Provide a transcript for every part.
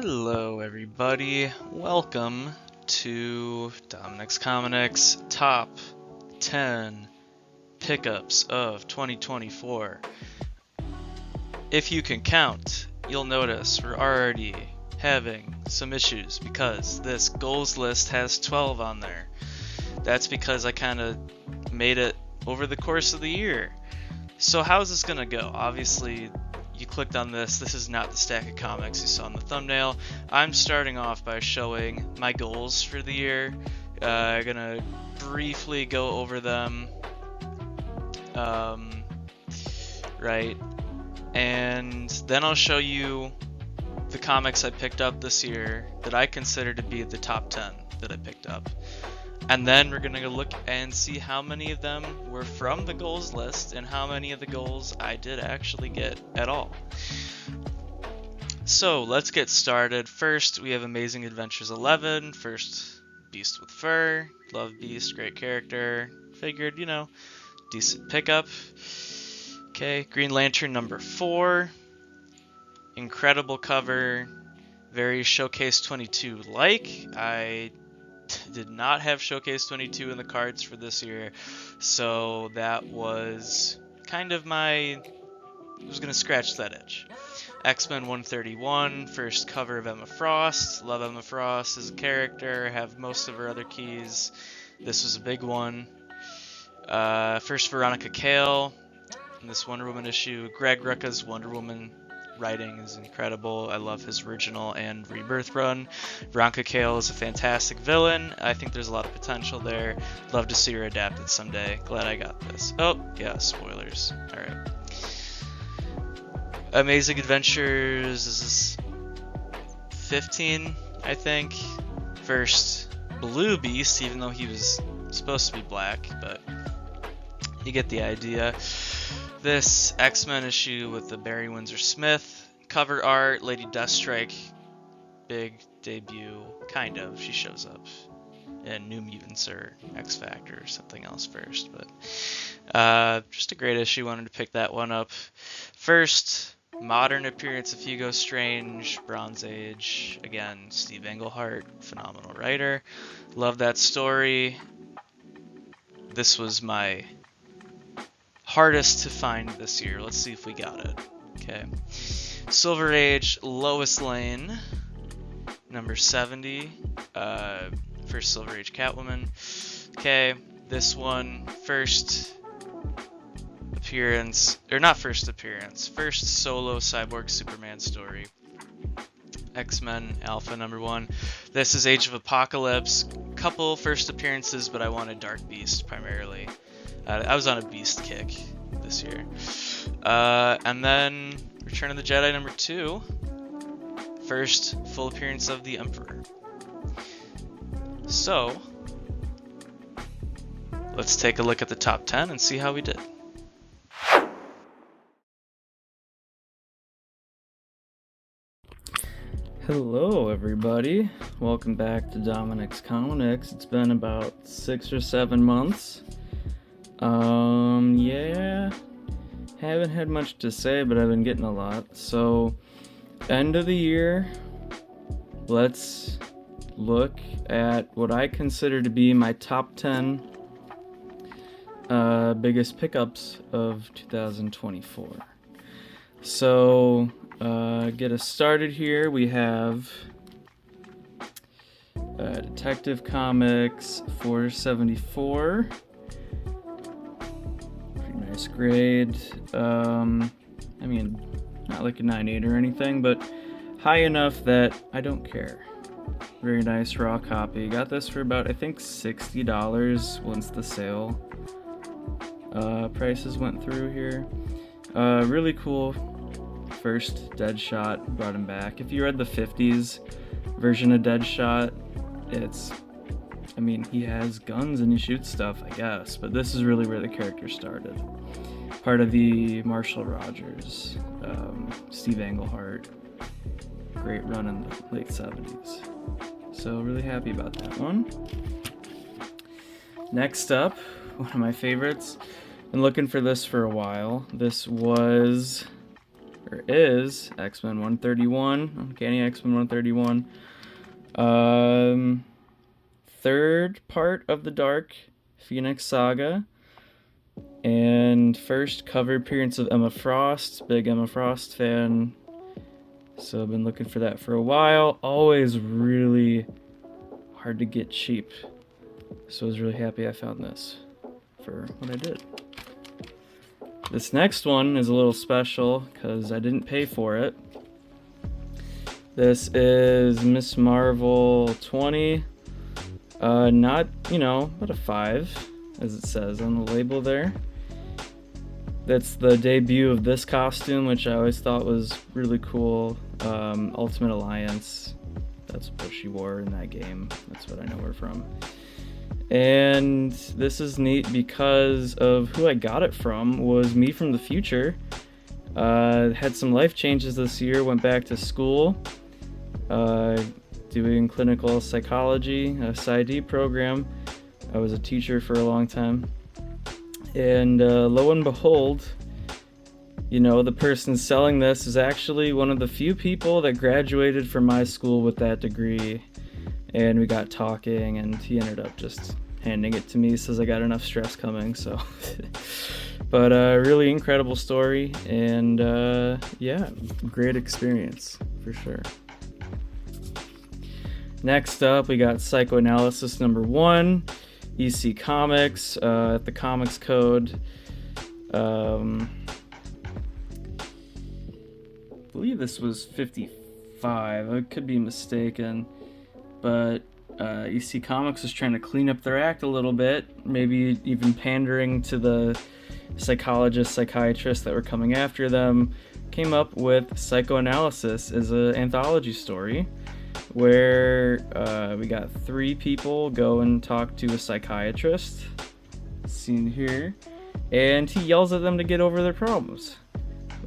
Hello everybody, welcome to Dominic's Comics Top 10 Pickups of 2024. If you can count, you'll notice we're already having some issues because this goals list has 12 on there. That's because I kind of made it over the course of the year. So how's this gonna go? Obviously, you clicked on this. This is not the stack of comics you saw in the thumbnail. I'm starting off by showing my goals for the year. I'm gonna briefly go over them. Right. And then I'll show you the comics I picked up this year that I consider to be the top 10 that I picked up. And then we're going to look and see how many of them were from the goals list and how many of the goals I did actually get at all. So let's get started. First, we have Amazing Adventures 11. First, Beast with Fur. Love Beast, great character. Figured, decent pickup. Okay, Green Lantern number 4. Incredible cover. Very Showcase 22 like. I did not have Showcase 22 in the cards for this year, so that was kind of I was going to scratch that itch. X-Men 131, first cover of Emma Frost. Love Emma Frost as a character, have most of her other keys. This was a big one. First Veronica Cale in this Wonder Woman issue. Greg Rucka's Wonder Woman writing is incredible. I love his original and Rebirth run. Veronica Cale is a fantastic villain. I think there's a lot of potential there. Love to see her adapted someday. Glad I got this. Oh, yeah, spoilers. Alright. Amazing Adventures is 15, I think. First Blue Beast, even though he was supposed to be black, but you get the idea. This X-Men issue with the Barry Windsor Smith cover art, Lady Deathstrike, big debut, kind of. She shows up in New Mutants or X Factor or something else first, but just a great issue. Wanted to pick that one up. First modern appearance of Hugo Strange, Bronze Age. Again, Steve Englehart, phenomenal writer. Love that story. This was my hardest to find this year. Let's see if we got it. Okay. Silver Age, Lois Lane, number 70. First Silver Age Catwoman. Okay, this one, first appearance, or not first appearance, first solo Cyborg Superman story. X-Men Alpha number 1. This is Age of Apocalypse. Couple first appearances, but I wanted Dark Beast primarily. I was on a Beast kick this year. And then Return of the Jedi number 2. First full appearance of the Emperor. So, let's take a look at the top 10 and see how we did. Hello everybody, welcome back to Dominic's Comics. It's been about 6 or 7 months. Yeah, haven't had much to say, but I've been getting a lot. So, end of the year, let's look at what I consider to be my top 10 biggest pickups of 2024. So, get us started here. We have Detective Comics 474. Nice grade. I mean, not like a 9.8 or anything, but high enough that I don't care. Very nice raw copy. Got this for about, I think, $60 once the sale prices went through here. Really cool. First Deadshot, brought him back. If you read the 50s version of Deadshot, he has guns and he shoots stuff, I guess, but this is really where the character started. Part of the Marshall Rogers, Steve Englehart, great run in the late 70s. So really happy about that one. Next up, one of my favorites. Been looking for this for a while. This was There is X-Men 131, Uncanny X-Men 131. Third part of the Dark Phoenix Saga. And first cover appearance of Emma Frost. Big Emma Frost fan. So I've been looking for that for a while. Always really hard to get cheap. So I was really happy I found this for what I did. This next one is a little special because I didn't pay for it. This is Miss Marvel 20. Not, but a 5, as it says on the label there. That's the debut of this costume, which I always thought was really cool. Ultimate Alliance. That's what she wore in that game. That's what I know her from. And this is neat because of who I got it from was me from the future. Had some life changes this year, went back to school, doing clinical psychology, a PsyD program. I was a teacher for a long time. And lo and behold, the person selling this is actually one of the few people that graduated from my school with that degree. And we got talking, and he ended up just handing it to me. Says I got enough stress coming, so. But really incredible story, and yeah, great experience for sure. Next up, we got Psychoanalysis number 1, EC Comics, at the Comics Code. I believe this was 55. I could be mistaken, but EC Comics was trying to clean up their act a little bit, maybe even pandering to the psychologists, psychiatrists that were coming after them. Came up with Psychoanalysis as an anthology story where we got 3 people go and talk to a psychiatrist, seen here, and he yells at them to get over their problems.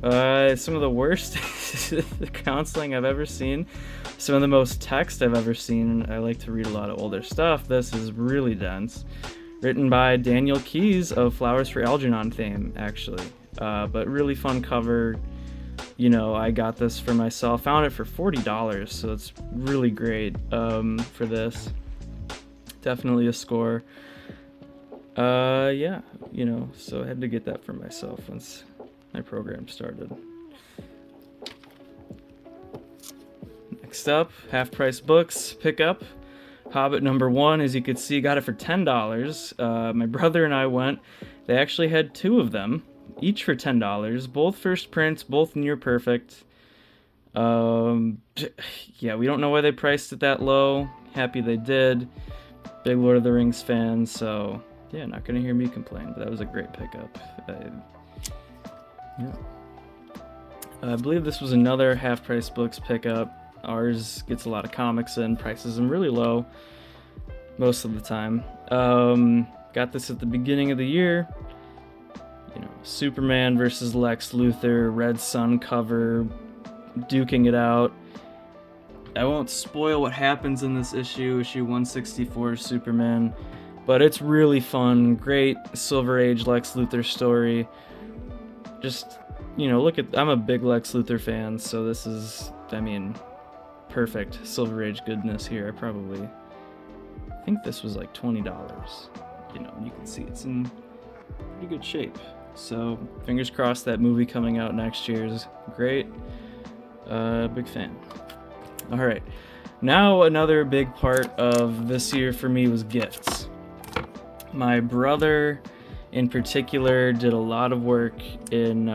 Some of the worst counseling I've ever seen, some of the most text I've ever seen. I like to read a lot of older stuff. This is really dense. Written by Daniel Keyes of Flowers for Algernon fame, actually. But really fun cover. I got this for myself. Found it for $40, so it's really great for this. Definitely a score. Yeah, so I had to get that for myself once my program started. Next up, Half Price Books pickup. Hobbit number 1, as you could see, got it for $10. My brother and I went. They actually had 2 of them, each for $10. Both first prints, both near perfect. Yeah, we don't know why they priced it that low. Happy they did. Big Lord of the Rings fan, so yeah, not gonna hear me complain. But that was a great pickup. Yeah. I believe this was another Half Price Books pickup. Ours gets a lot of comics in, prices them really low most of the time. Got this at the beginning of the year. Superman versus Lex Luthor, Red Sun cover, duking it out. I won't spoil what happens in this issue 164 Superman, but it's really fun. Great Silver Age Lex Luthor story. Just, I'm a big Lex Luthor fan, so this is, perfect Silver Age goodness here. I think this was like $20. You can see it's in pretty good shape. So fingers crossed that movie coming out next year is great. Big fan. All right, now another big part of this year for me was gifts. My brother in particular did a lot of work in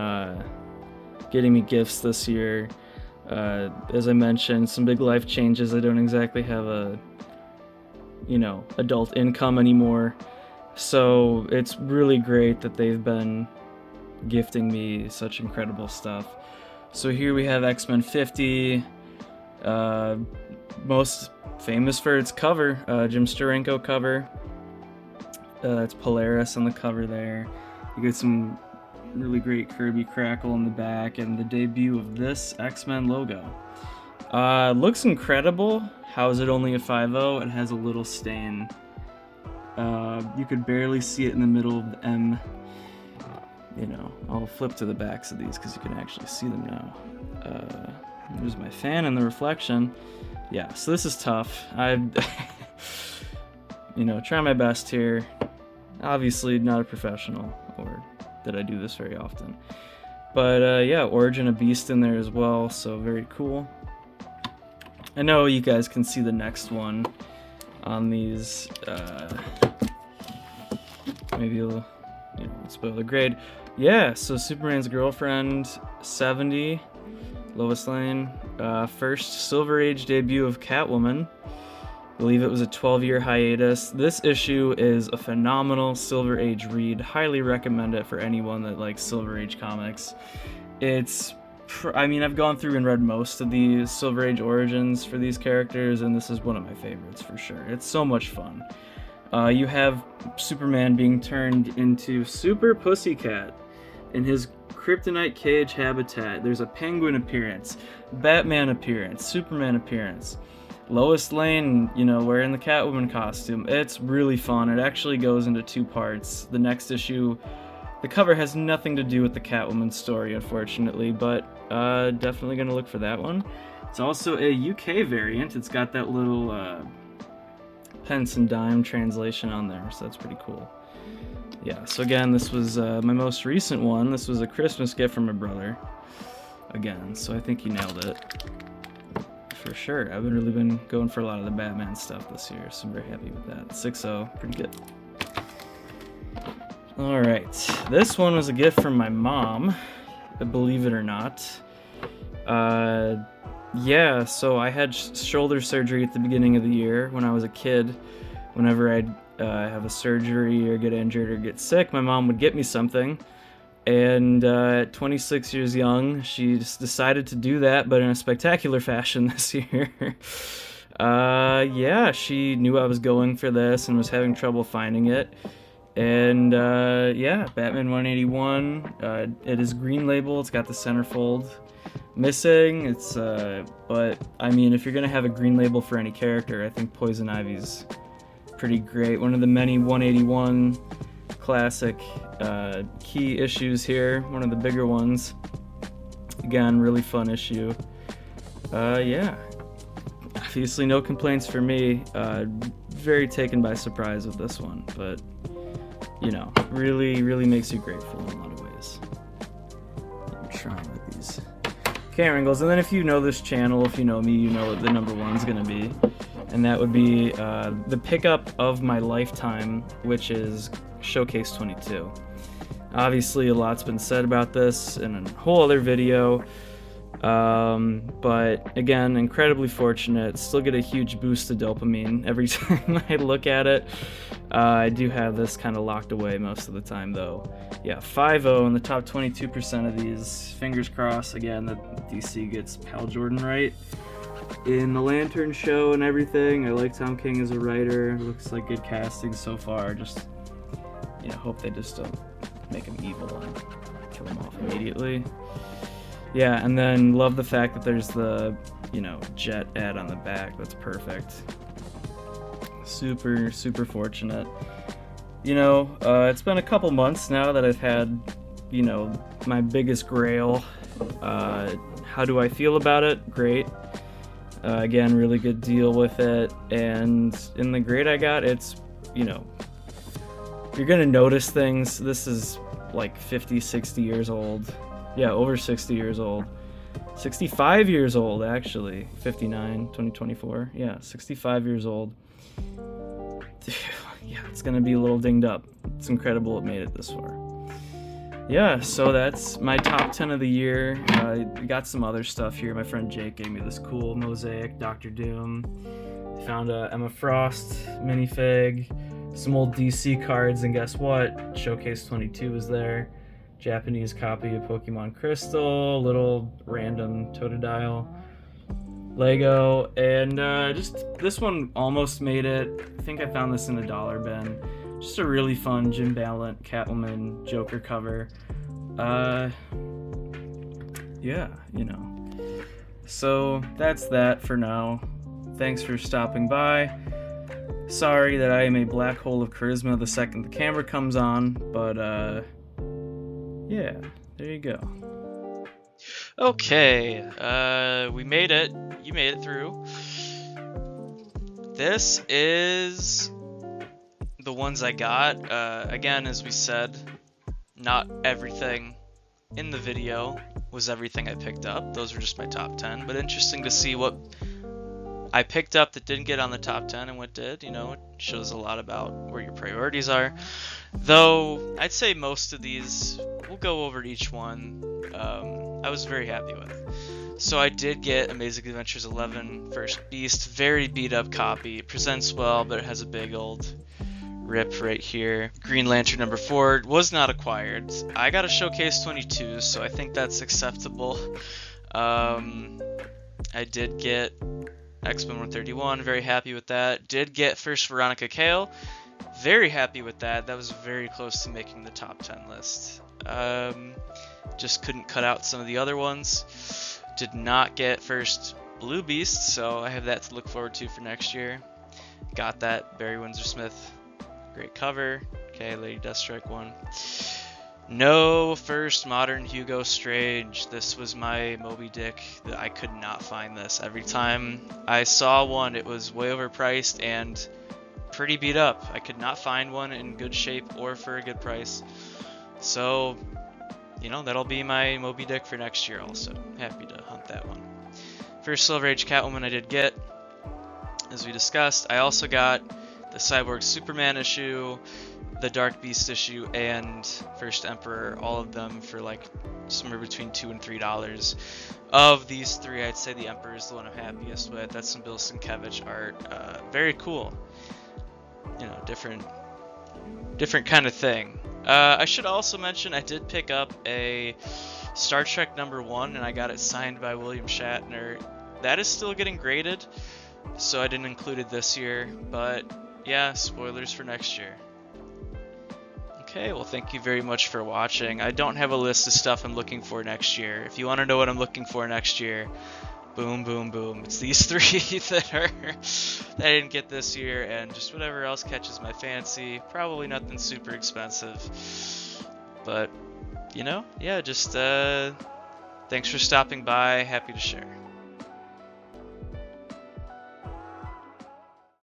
getting me gifts this year. As I mentioned, some big life changes. I don't exactly have a adult income anymore, so it's really great that they've been gifting me such incredible stuff. So here we have X-Men 50, most famous for its cover, Jim Steranko cover. It's Polaris on the cover there. You get some really great Kirby crackle in the back, and the debut of this X-Men logo. Looks incredible. How is it only a 5.0? It has a little stain. You could barely see it in the middle of the M. I'll flip to the backs of these because you can actually see them now. There's my fan and the reflection. Yeah, so this is tough. I, try my best here. Obviously not a professional, or that I do this very often. But yeah, Origin of Beast in there as well, so very cool. I know you guys can see the next one on these. Maybe you'll spoil the grade. Yeah, so Superman's Girlfriend 70, Lois Lane. First Silver Age debut of Catwoman. I believe it was a 12-year hiatus. This issue is a phenomenal Silver Age read. Highly recommend it for anyone that likes Silver Age comics. I've gone through and read most of the Silver Age origins for these characters, and this is one of my favorites for sure. It's so much fun. You have Superman being turned into Super Pussycat in his kryptonite cage habitat. There's a penguin appearance, Batman appearance, Superman appearance, Lois Lane, wearing the Catwoman costume. It's really fun. It actually goes into 2 parts. The next issue, the cover has nothing to do with the Catwoman story, unfortunately, but definitely going to look for that one. It's also a UK variant. It's got that little pence and dime translation on there, so that's pretty cool. Yeah, so again, this was my most recent one. This was a Christmas gift from my brother. Again, so I think he nailed it. For sure. I've really been going for a lot of the Batman stuff this year, so I'm very happy with that. 6-0, pretty good. Alright, this one was a gift from my mom, believe it or not. Yeah, so I had shoulder surgery at the beginning of the year when I was a kid. Whenever I'd have a surgery or get injured or get sick, my mom would get me something. And at 26 years young, she just decided to do that, but in a spectacular fashion this year. Yeah, she knew I was going for this and was having trouble finding it. And yeah, Batman 181. It is green label. It's got the centerfold missing. It's but I mean, if you're gonna have a green label for any character, I think Poison Ivy's pretty great. One of the many 181 classic key issues here. One of the bigger ones. Again, really fun issue. Yeah. Obviously, no complaints for me. Very taken by surprise with this one, but really makes you grateful in a lot of ways. I'm trying with these camera angles, and then if you know this channel, if you know me, you know what the number one's gonna be, and that would be the pickup of my lifetime, which is Showcase 22. Obviously, a lot's been said about this in a whole other video. But again, incredibly fortunate. Still get a huge boost of dopamine every time I look at it. I do have this kind of locked away most of the time, though. Yeah, 5-0 in the top 22% of these. Fingers crossed, again, that DC gets Hal Jordan right in the Lantern show and everything. I like Tom King as a writer. Looks like good casting so far. Just, hope they just don't make him evil and kill him off immediately. Yeah, and then love the fact that there's the, Jet ad on the back. That's perfect. Super, super fortunate. It's been a couple months now that I've had, my biggest grail. How do I feel about it? Great. Again, really good deal with it. And in the grade I got, it's, you're going to notice things. This is like 50, 60 years old. Yeah, over 60 years old. 65 years old, actually. 59, 2024. Yeah, 65 years old. Yeah, it's going to be a little dinged up. It's incredible it made it this far. Yeah, so that's my top 10 of the year. We got some other stuff here. My friend Jake gave me this cool mosaic Doctor Doom. Found a Emma Frost minifig, some old DC cards, and guess what? Showcase 22 is there. Japanese copy of Pokemon Crystal, little random Totodile Lego, and just this one almost made it. I think I found this in a dollar bin. Just a really fun Jim Ballant Catwoman Joker cover. Yeah, So that's that for now. Thanks for stopping by. Sorry that I am a black hole of charisma the second the camera comes on, but Yeah, there you go. Okay, we made it. You made it through. This is the ones I got. Again, as we said, not everything in the video was everything I picked up. Those were just my top 10, but interesting to see what I picked up that didn't get on the top 10 and what did. It shows a lot about where your priorities are. Though, I'd say most of these, we'll go over each one, I was very happy with. So I did get Amazing Adventures 11 First Beast, very beat up copy. It presents well, but it has a big old rip right here. Green Lantern number 4 was not acquired. I got a Showcase 22, so I think that's acceptable. I did get X-Men 131, very happy with that. Did get first Veronica Cale, very happy with that. That was very close to making the top 10 list. Just couldn't cut out some of the other ones. Did not get first Blue Beast, so I have that to look forward to for next year. Got that Barry Windsor Smith, great cover. Okay, Lady Deathstrike one. No first modern Hugo Strange. This was my Moby Dick. I could not find this. Every time I saw one, it was way overpriced and pretty beat up. I could not find one in good shape or for a good price. So, that'll be my Moby Dick for next year also. Happy to hunt that one. First Silver Age Catwoman I did get, as we discussed. I also got the Cyborg Superman issue, the Dark Beast issue, and First Emperor, all of them for somewhere between $2 and $3. Of these three, I'd say the Emperor is the one I'm happiest with. That's some Bill Sienkiewicz art. Very cool. Different kind of thing. I should also mention I did pick up a Star Trek #1, and I got it signed by William Shatner. That is still getting graded, so I didn't include it this year, but yeah, spoilers for next year. Okay, well, thank you very much for watching. I don't have a list of stuff I'm looking for next year. If you want to know what I'm looking for next year, boom, boom, boom. It's these three that I didn't get this year, and just whatever else catches my fancy. Probably nothing super expensive, but just thanks for stopping by. Happy to share.